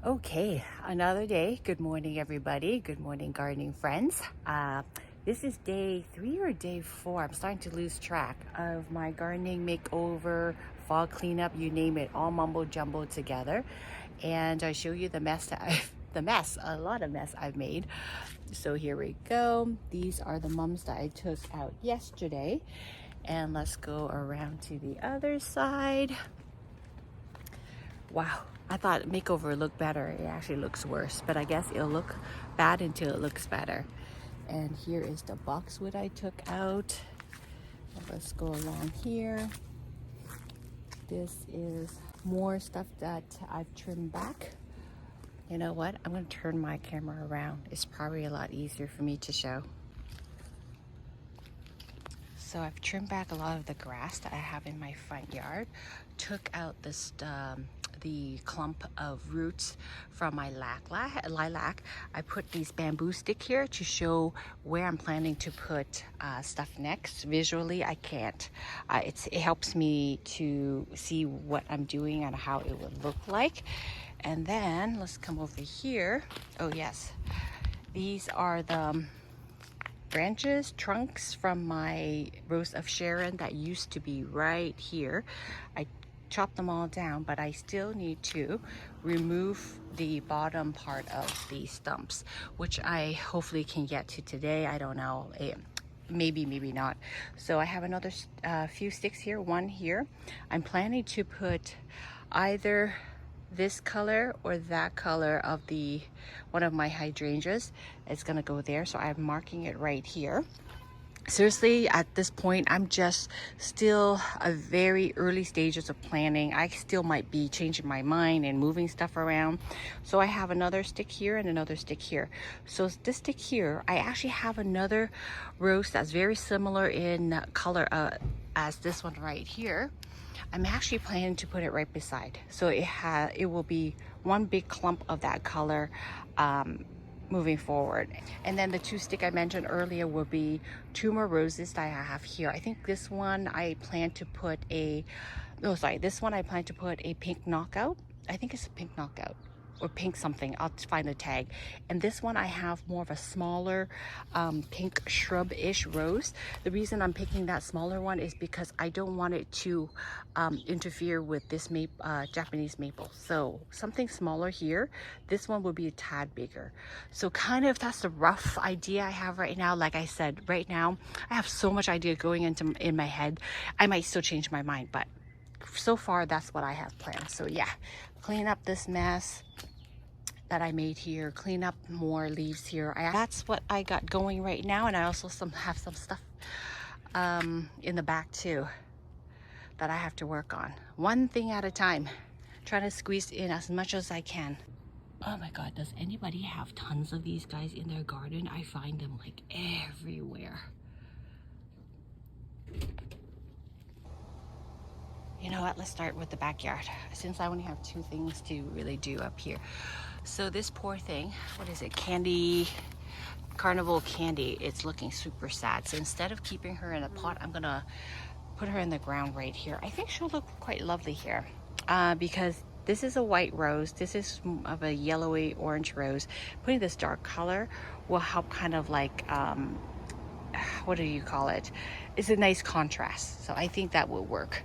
Okay, another day. Good morning, everybody. Good morning, gardening friends. This is day 3 or day 4. I'm starting to lose track of my gardening makeover, fall cleanup, you name it, all mumbo jumbo together. And I show you the mess that a lot of mess I've made. So here we go. These are the mums that I took out yesterday. And let's go around to the other side. Wow, I thought makeover looked better. It actually looks worse, but I guess it'll look bad until it looks better. And here is the boxwood I took out. Let's go along here. This is more stuff that I've trimmed back. You know what? I'm going to turn my camera around. It's probably a lot easier for me to show. So I've trimmed back a lot of the grass that I have in my front yard. Took out this the clump of roots from my lilac. I put these bamboo stick here to show where I'm planning to put stuff next. Visually, I can't. It helps me to see what I'm doing and how it would look like. And then let's come over here. Oh yes, these are the branches, trunks from my Rose of Sharon that used to be right here. I chopped them all down, but I still need to remove the bottom part of the stumps, which I hopefully can get to today. I don't know, maybe not. So I have another few sticks here, one here. I'm planning to put either this color or that color of the one of my hydrangeas. It's gonna go there, so I'm marking it right here. Seriously, at this point, I'm just still a very early stages of planning. I still might be changing my mind and moving stuff around. So I have another stick here and another stick here. So this stick here, I actually have another rose that's very similar in color as this one right here. I'm actually planning to put it right beside. So it will be one big clump of that color moving forward. And then the two stick I mentioned earlier will be two more roses that I have here. I think this one I plan to put this one I plan to put a pink knockout. I think it's a pink knockout or pink something. I'll find the tag. And this one I have more of a smaller pink shrub-ish rose. The reason I'm picking that smaller one is because I don't want it to interfere with this Japanese maple. So something smaller here. This one will be a tad bigger. So kind of that's the rough idea I have right now. Like I said, right now I have so much idea going in my head. I might still change my mind, but so far that's what I have planned. So yeah, clean up this mess that I made here, clean up more leaves here. That's what I got going right now, and I also have some stuff in the back too that I have to work on. One thing at a time, trying to squeeze in as much as I can. Oh my god, does anybody have tons of these guys in their garden? I find them like everywhere. You know what, let's start with the backyard, since I only have two things to really do up here. So this poor thing, what is it, carnival candy, it's looking super sad. So instead of keeping her in a pot, I'm gonna put her in the ground right here. I think she'll look quite lovely here because this is a white rose, this is of a yellowy orange rose. Putting this dark color will help kind of like what do you call it? It's a nice contrast. So I think that will work.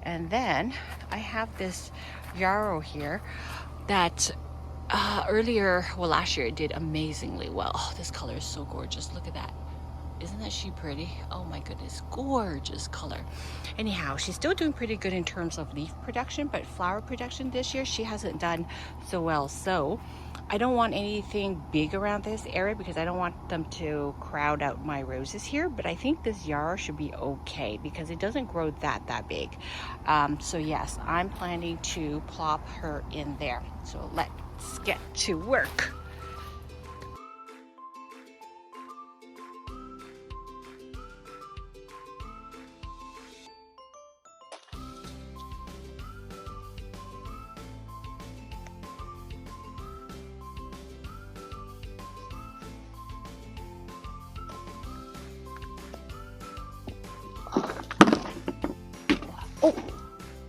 And then I have this yarrow here that last year it did amazingly well. Oh, this color is so gorgeous. Look at that. Isn't she pretty? Oh my goodness, gorgeous color. Anyhow, she's still doing pretty good in terms of leaf production, but flower production this year she hasn't done so well. So I don't want anything big around this area because I don't want them to crowd out my roses here, but I think this yarrow should be okay because it doesn't grow that big. So yes, I'm planning to plop her in there. So let's get to work.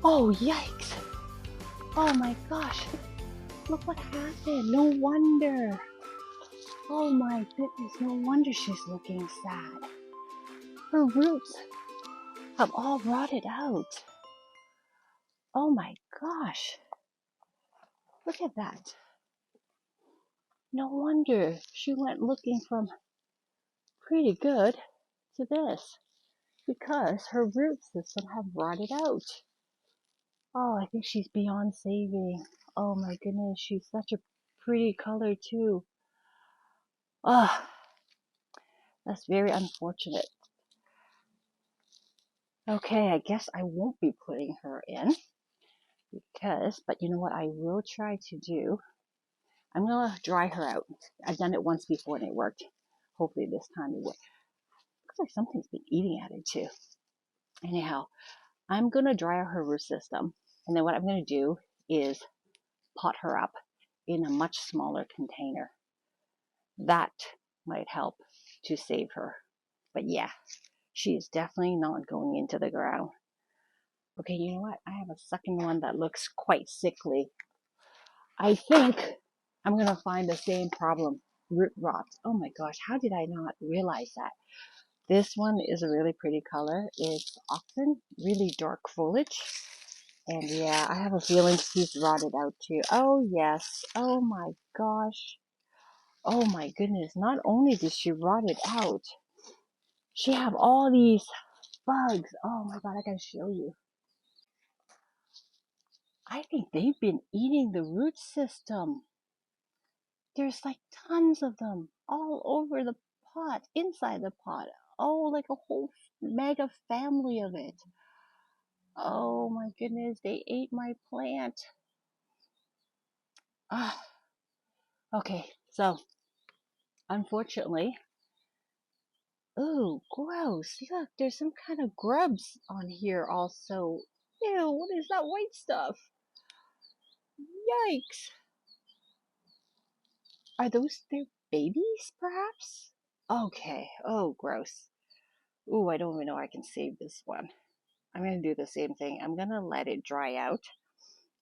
Oh, yikes. Oh my gosh. Look what happened. No wonder. Oh my goodness, no wonder she's looking sad. Her roots have all rotted out. Oh my gosh. Look at that. No wonder she went looking from pretty good to this, because her root system have rotted out. Oh, I think she's beyond saving. Oh my goodness, she's such a pretty color too. Oh, that's very unfortunate. Okay, I guess I won't be putting her in but you know what I will try to do? I'm gonna dry her out. I've done it once before and it worked. Hopefully this time it will. Looks like something's been eating at it too. Anyhow, I'm gonna dry out her root system, and then what I'm gonna do is pot her up in a much smaller container. That might help to save her. But yeah, she is definitely not going into the ground. Okay, you know what? I have a second one that looks quite sickly. I think I'm going to find the same problem. Root rot. Oh my gosh, how did I not realize that? This one is a really pretty color. It's often really dark foliage. And yeah, I have a feeling she's rotted out too. Oh yes. Oh my gosh. Oh my goodness. Not only did she rot it out, she have all these bugs. Oh my god, I gotta show you. I think they've been eating the root system. There's like tons of them all over the pot, inside the pot. Oh, like a whole mega family of it. Oh my goodness, they ate my plant. Ah, okay, so unfortunately, oh, gross. Look, there's some kind of grubs on here also. Ew, what is that white stuff? Yikes. Are those their babies, perhaps? Okay, oh, gross. Ooh, I don't even know I can save this one. I'm going to do the same thing. I'm going to let it dry out.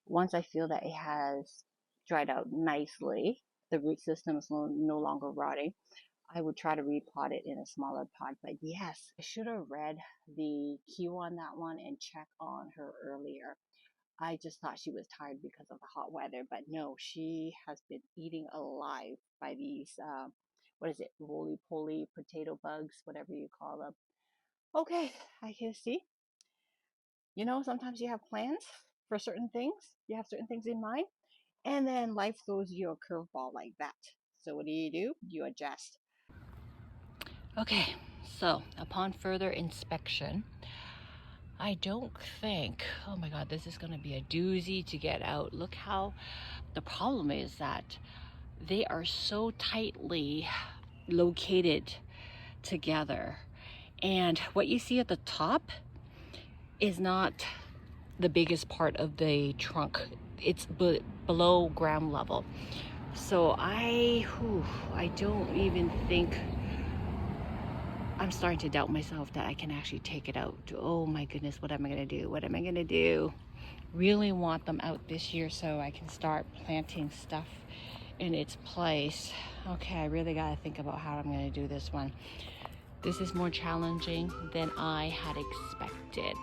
Once I feel that it has dried out nicely, the root system is no longer rotting, I would try to repot it in a smaller pot. But yes, I should have read the cue on that one and check on her earlier. I just thought she was tired because of the hot weather, but no, she has been eaten alive by these, what is it, roly-poly potato bugs, whatever you call them. Okay, I can see. You know, sometimes you have plans for certain things. You have certain things in mind, and then life throws you a curveball like that. So what do? You adjust. Okay, so upon further inspection, I don't think, oh my god, this is going to be a doozy to get out. Look how, the problem is that they are so tightly located together. And what you see at the top is not the biggest part of the trunk. It's below ground level. So I don't even think, I'm starting to doubt myself that I can actually take it out. Oh my goodness, what am I gonna do? What am I gonna do? Really want them out this year so I can start planting stuff in its place. Okay, I really gotta think about how I'm gonna do this one. This is more challenging than I had expected.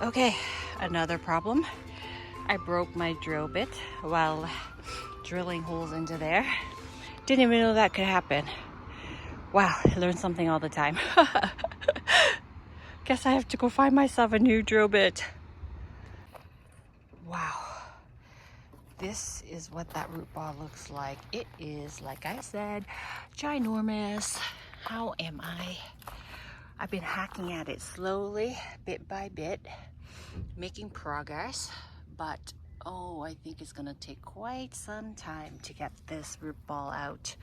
Okay, another problem. I broke my drill bit while drilling holes into there. Didn't even know that could happen. Wow, I learn something all the time. Guess I have to go find myself a new drill bit. Wow. This is what that root ball looks like. It is, like I said, ginormous. How am I? I've been hacking at it slowly, bit by bit, making progress, but Oh, I think it's gonna take quite some time to get this root ball out.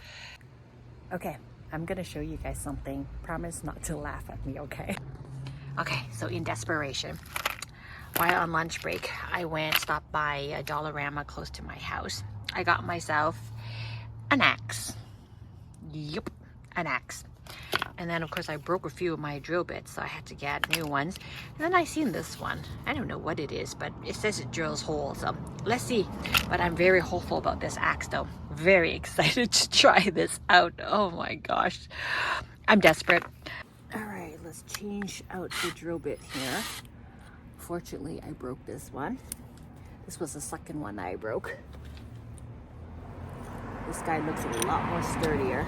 Okay, I'm gonna show you guys something. Promise not to laugh at me, okay? Okay, so in desperation, while on lunch break, I stopped by a Dollarama close to my house. I got myself an axe. Yep, an axe. And then of course I broke a few of my drill bits, so I had to get new ones. And then I seen this one. I don't know what it is, but it says it drills holes, so let's see. But I'm very hopeful about this axe though. Very excited to try this out. Oh my gosh, I'm desperate. All right, let's change out the drill bit here. Fortunately, I broke this one. This was the second one I broke. This guy looks a lot more sturdier.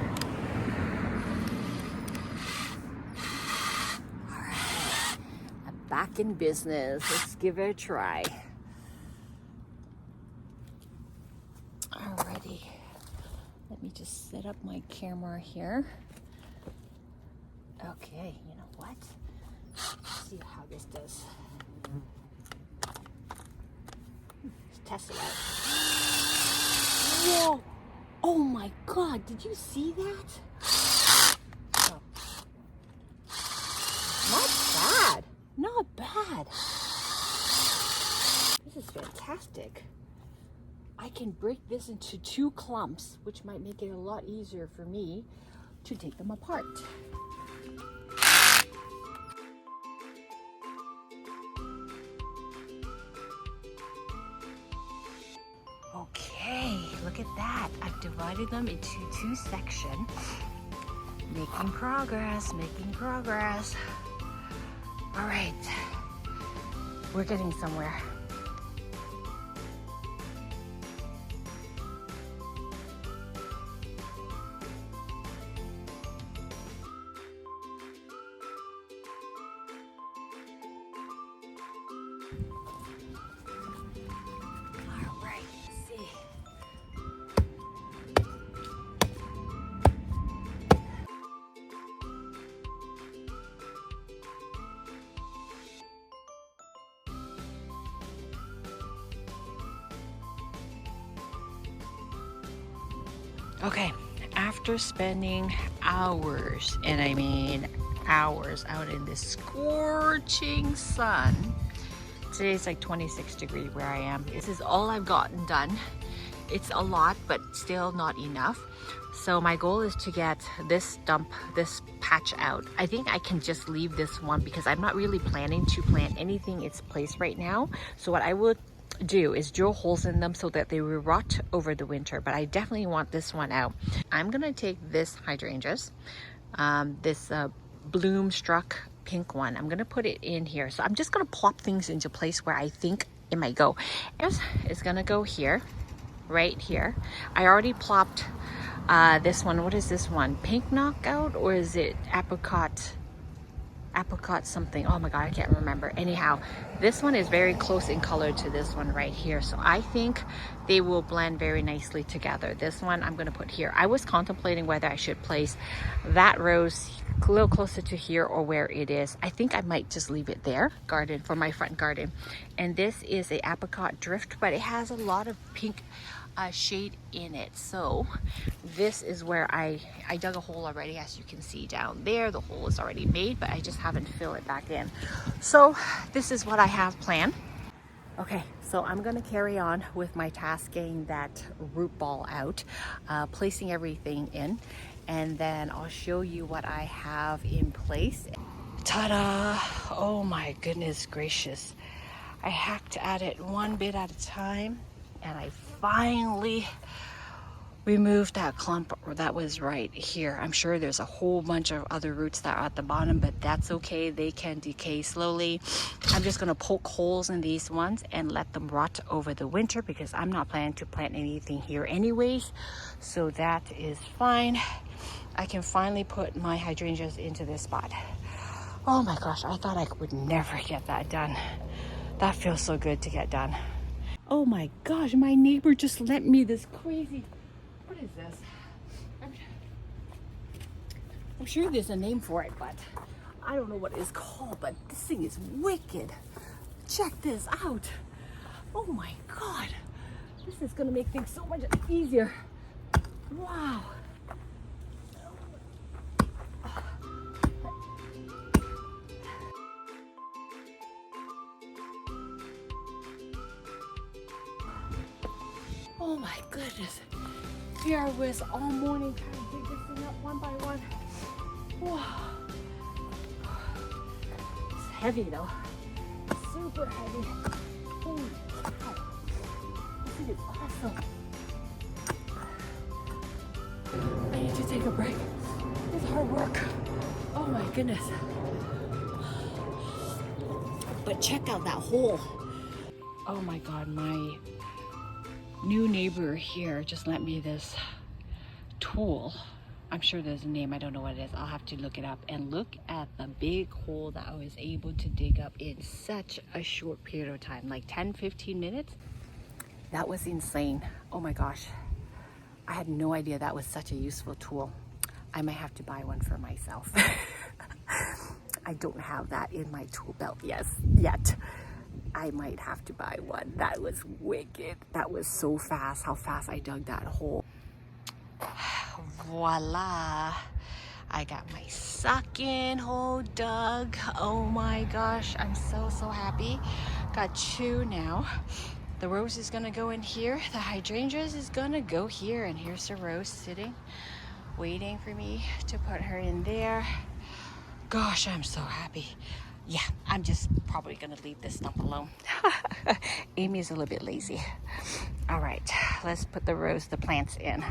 All right, I'm back in business. Let's give it a try. Alrighty, let me just set up my camera here. Okay, you know what? Let's see how this does. Let's test it out. Whoa! Oh my God, did you see that? Oh. Not bad. Not bad. This is fantastic. I can break this into 2 clumps, which might make it a lot easier for me to take them apart. Okay, look at that. I've divided them into 2 sections. Making progress, making progress. All right, we're getting somewhere. Okay, after spending hours, and I mean hours, out in this scorching sun, today's like 26 degrees where I am. This is all I've gotten done. It's a lot, but still not enough. So my goal is to get this stump, this patch out. I think I can just leave this one because I'm not really planning to plant anything its place right now. So what I would do is drill holes in them so that they will rot over the winter, but I definitely want this one out. I'm gonna take this hydrangeas, this BloomStruck pink one. I'm gonna put it in here. So I'm just gonna plop things into place where I think it might go. It's gonna go here, right here. I already plopped this one. What is this one? Pink knockout, or is it apricot something? Oh my God, I can't remember. Anyhow, this one is very close in color to this one right here, so I think they will blend very nicely together. This one I'm going to put here. I was contemplating whether I should place that rose a little closer to here or where it is. I think I might just leave it there, garden, for my front garden. And this is a apricot drift, but it has a lot of pink shade in it. So this is where I dug a hole already, as you can see down there. The hole is already made, but I just haven't filled it back in. So this is what I have planned. Okay, so I'm going to carry on with my task, getting that root ball out, placing everything in, and then I'll show you what I have in place. Ta-da! Oh my goodness gracious. I hacked at it one bit at a time, and I finally removed that clump that was right here. I'm sure there's a whole bunch of other roots that are at the bottom, but that's okay. They can decay slowly. I'm just gonna poke holes in these ones and let them rot over the winter because I'm not planning to plant anything here anyways. So that is fine. I can finally put my hydrangeas into this spot. Oh my gosh, I thought I would never get that done. That feels so good to get done. Oh my gosh, my neighbor just lent me this crazy, what is this? I'm sure there's a name for it, but I don't know what it's called, but this thing is wicked. Check this out. Oh my God. This is gonna make things so much easier. Wow. Oh my goodness. Here I was all morning trying to dig this thing up one by one. Wow. It's heavy though. Super heavy. Holy cow. This thing is awesome. I need to take a break. It's hard work. Oh my goodness. But check out that hole. Oh my God, my new neighbor here just lent me this tool. I'm sure there's a name, I don't know what it is. I'll have to look it up. And look at the big hole that I was able to dig up in such a short period of time, like 10-15 minutes. That was insane. Oh my gosh. I had no idea that was such a useful tool. I might have to buy one for myself. I don't have that in my tool belt yet. I might have to buy one. That was wicked. That was so fast, how fast I dug that hole. Voila. I got my suck-in hole dug. Oh my gosh, I'm so happy. Got 2 now. The rose is gonna go in here. The hydrangeas is gonna go here. And here's the rose sitting, waiting for me to put her in there. Gosh, I'm so happy. Yeah, I'm just probably gonna leave this stump alone. Amy is a little bit lazy. All right, let's put the plants in.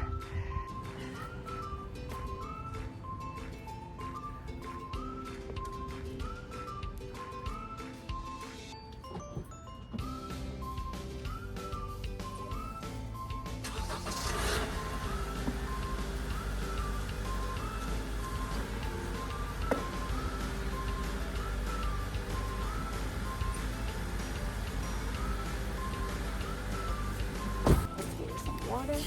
Let's give her some water.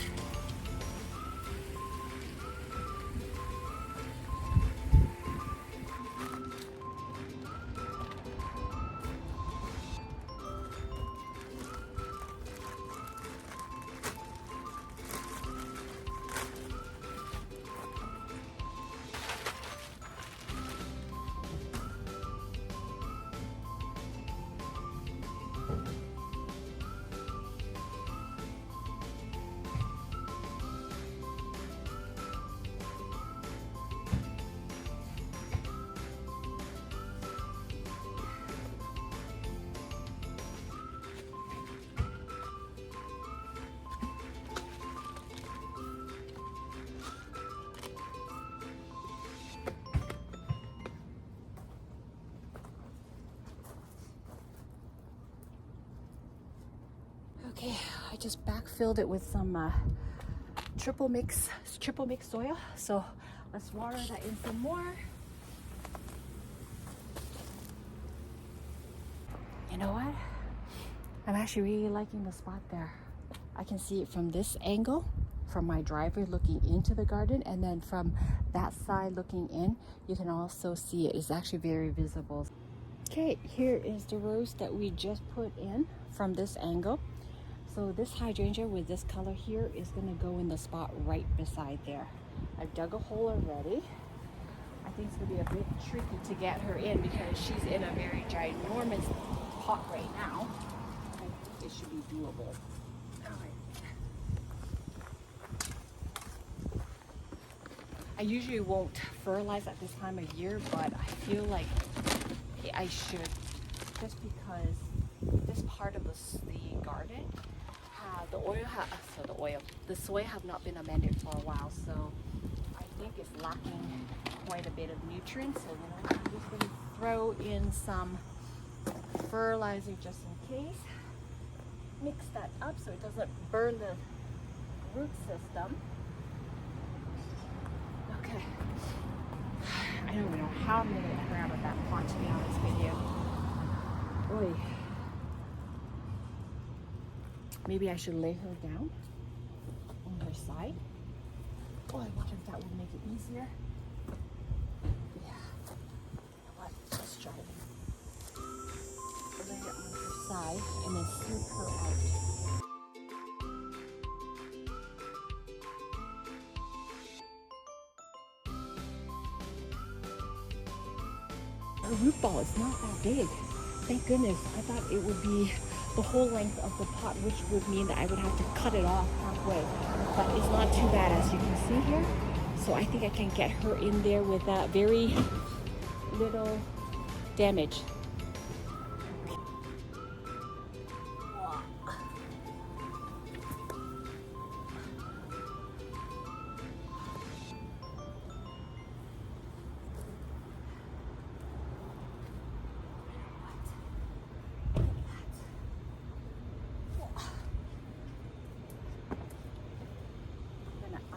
Okay, I just backfilled it with some triple mix soil. So let's water that in some more. You know what? I'm actually really liking the spot there. I can see it from this angle, from my driveway looking into the garden, and then from that side looking in, you can also see it. It's actually very visible. Okay, here is the rose that we just put in from this angle. So this hydrangea with this color here is going to go in the spot right beside there. I've dug a hole already. I think it's going to be a bit tricky to get her in because she's in a very ginormous pot right now. I think it should be doable. All right. I usually won't fertilize at this time of year, but I feel like I should, just because this part of the garden, the soil have not been amended for a while, so I think it's lacking quite a bit of nutrients. So then I'm just going to throw in some fertilizer just in case. Mix that up so it doesn't burn the root system. Okay. I don't even know how I'm going to get her out of that pot, to be honest with you. Oy. Maybe I should lay her down on her side. Oh, I wonder if that would make it easier. Yeah. What? Let's try it. Lay it on her dry and then scoop her out. Our root ball is not that big. Thank goodness. I thought it would be the whole length of the pot, which would mean that I would have to cut it off halfway. But it's not too bad, as you can see here. So I think I can get her in there with very little damage.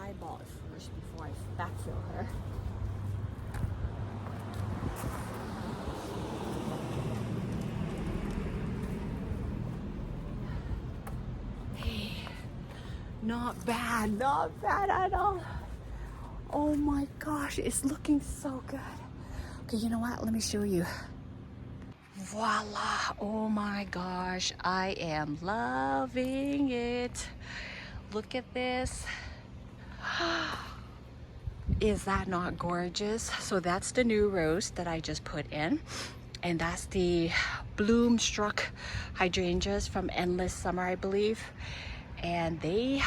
Eyeball it first before I backfill her. Hey, not bad at all. Oh my gosh, it's looking so good. Okay, you know what? Let me show you. Voila! Oh my gosh, I am loving it. Look at this. Is that not gorgeous? So that's the new rose that I just put in, and that's the BloomStruck hydrangeas from Endless Summer, I believe, and they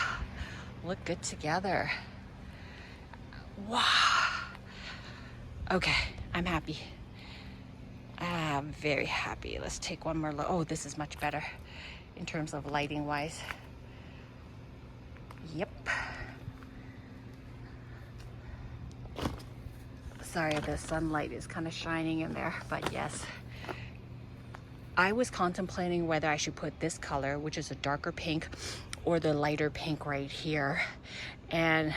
look good together. Wow. Okay, I'm happy. I'm very happy. Let's take one more look. Oh, this is much better in terms of lighting wise. Yep. Sorry, the sunlight is kind of shining in there, but yes. I was contemplating whether I should put this color, which is a darker pink, or the lighter pink right here. And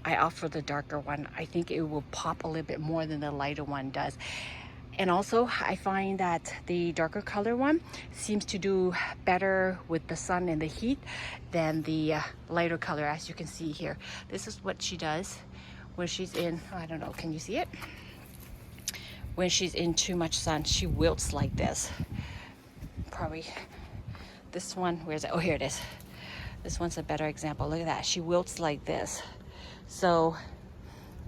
I opt for the darker one. I think it will pop a little bit more than the lighter one does. And also, I find that the darker color one seems to do better with the sun and the heat than the lighter color, as you can see here. This is what she does when she's in, I don't know, can you see it? When she's in too much sun, she wilts like this. Probably this one, where's it? Oh, here it is. This one's a better example. Look at that, she wilts like this. So,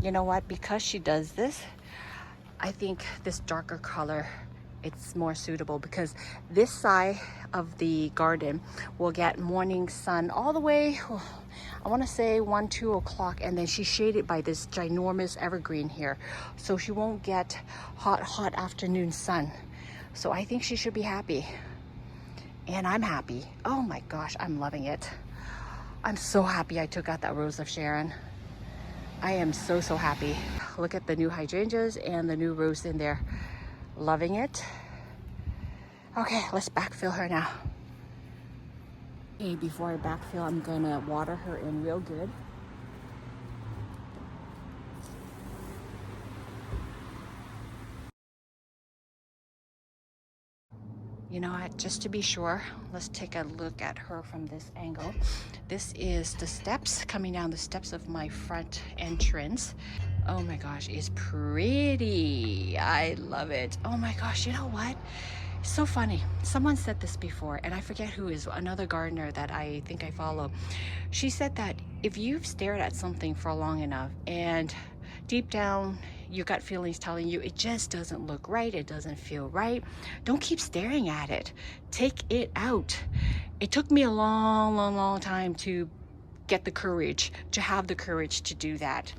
you know what, because she does this, I think this darker color, it's more suitable, because this side of the garden will get morning sun all the way, I want to say 1-2 o'clock, and then she's shaded by this ginormous evergreen here, so she won't get hot afternoon sun. So I think she should be happy, and I'm happy. Oh my gosh, I'm loving it. I'm so happy I took out that Rose of Sharon. I am so happy. Look at the new hydrangeas and the new rose in there. Loving it. Okay, let's backfill her now. Okay, before I backfill, I'm gonna water her in real good. You know what, just to be sure, let's take a look at her from this angle. This is the steps, coming down the steps of my front entrance. Oh my gosh, it's pretty. I love it. Oh my gosh, you know what? It's so funny. Someone said this before, and I forget who is, another gardener that I think I follow. She said that if you've stared at something for long enough and deep down your gut feelings telling you it just doesn't look right, it doesn't feel right, don't keep staring at it. Take it out. It took me a long time to get the courage, to have the courage to do that.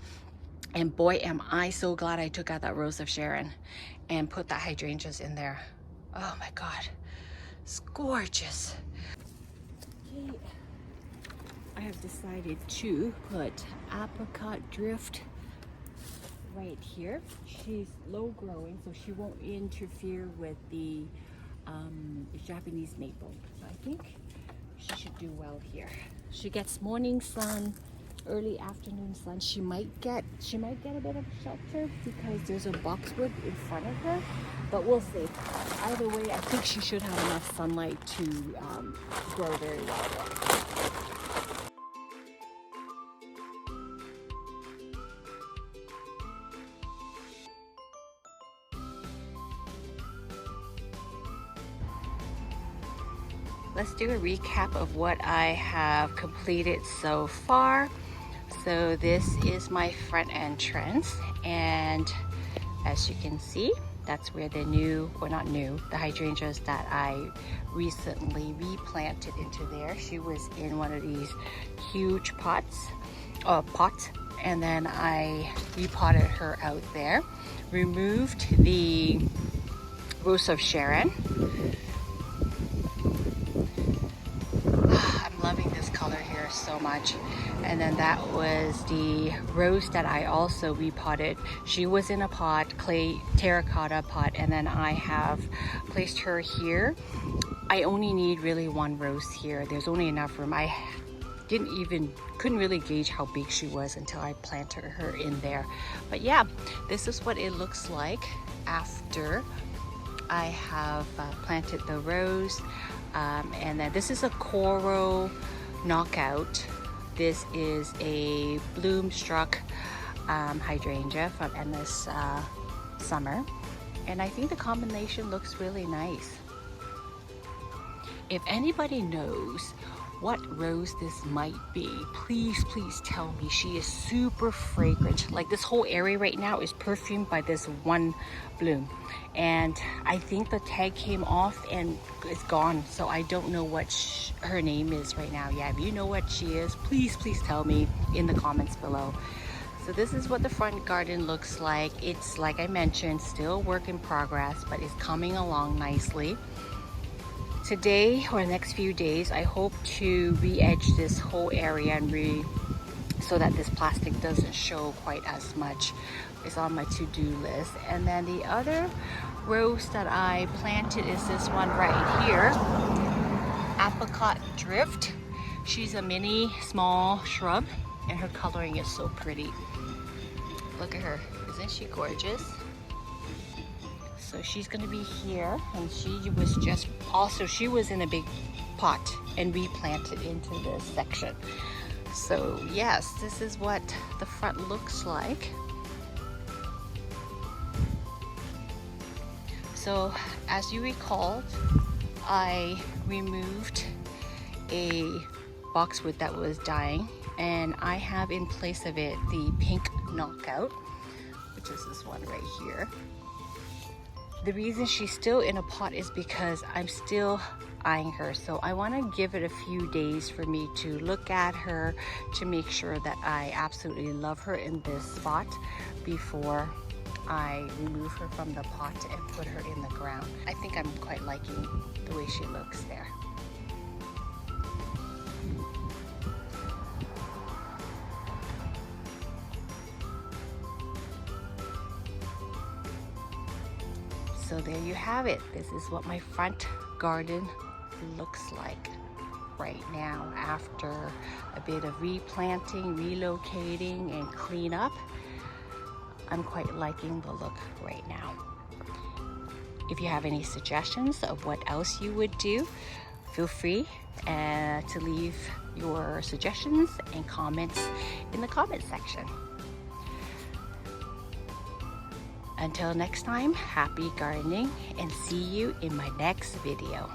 And boy, am I so glad I took out that Rose of Sharon and put the hydrangeas in there. Oh my God, it's gorgeous. Okay. I have decided to put apricot drift right here. She's low growing, so she won't interfere with the Japanese maple. So I think she should do well here. She gets morning sun, early afternoon sun. She might get a bit of shelter because there's a boxwood in front of her, but we'll see. Either way, I think she should have enough sunlight to grow very well. let's do a recap of what I have completed so far. So this is my front entrance, and as you can see, that's where the new, well not new, the hydrangeas that I recently replanted into there. She was in one of these huge pots, and then I repotted her out there. Removed the Rose of Sharon. I'm loving this color here so much. And then that was the rose that I also repotted. She was in a pot, clay terracotta pot, and then I have placed her here. I only need really one rose here. There's only enough room. I couldn't really gauge how big she was until I planted her in there. But yeah, this is what it looks like after I have planted the rose. And then this is a coral knockout. This is a BloomStruck hydrangea from endless summer, and I think the combination looks really nice. If anybody knows what rose this might be, please tell me. She is super fragrant. Like, this whole area right now is perfumed by this one bloom, and I think the tag came off and it's gone, so I don't know what her name is right now. Yeah, if you know what she is, please tell me in the comments below. So this is what the front garden looks like. It's, like I mentioned, still work in progress, but it's coming along nicely. Today, or the next few days, I hope to re-edge this whole area and so that this plastic doesn't show quite as much. It's on my to-do list. And then the other rose that I planted is this one right here, Apricot Drift. She's a mini small shrub, and her coloring is so pretty. Look at her, isn't she gorgeous? So she's gonna be here, and she was in a big pot and replanted into this section. So yes, this is what the front looks like. So as you recall, I removed a boxwood that was dying, and I have in place of it the pink knockout, which is this one right here. The reason she's still in a pot is because I'm still eyeing her. So I want to give it a few days for me to look at her to make sure that I absolutely love her in this spot before I remove her from the pot and put her in the ground. I think I'm quite liking the way she looks there. So there you have it. This is what my front garden looks like right now after a bit of replanting, relocating, and cleanup. I'm quite liking the look right now. If you have any suggestions of what else you would do, feel free to leave your suggestions and comments in the comment section. Until next time, happy gardening, and see you in my next video.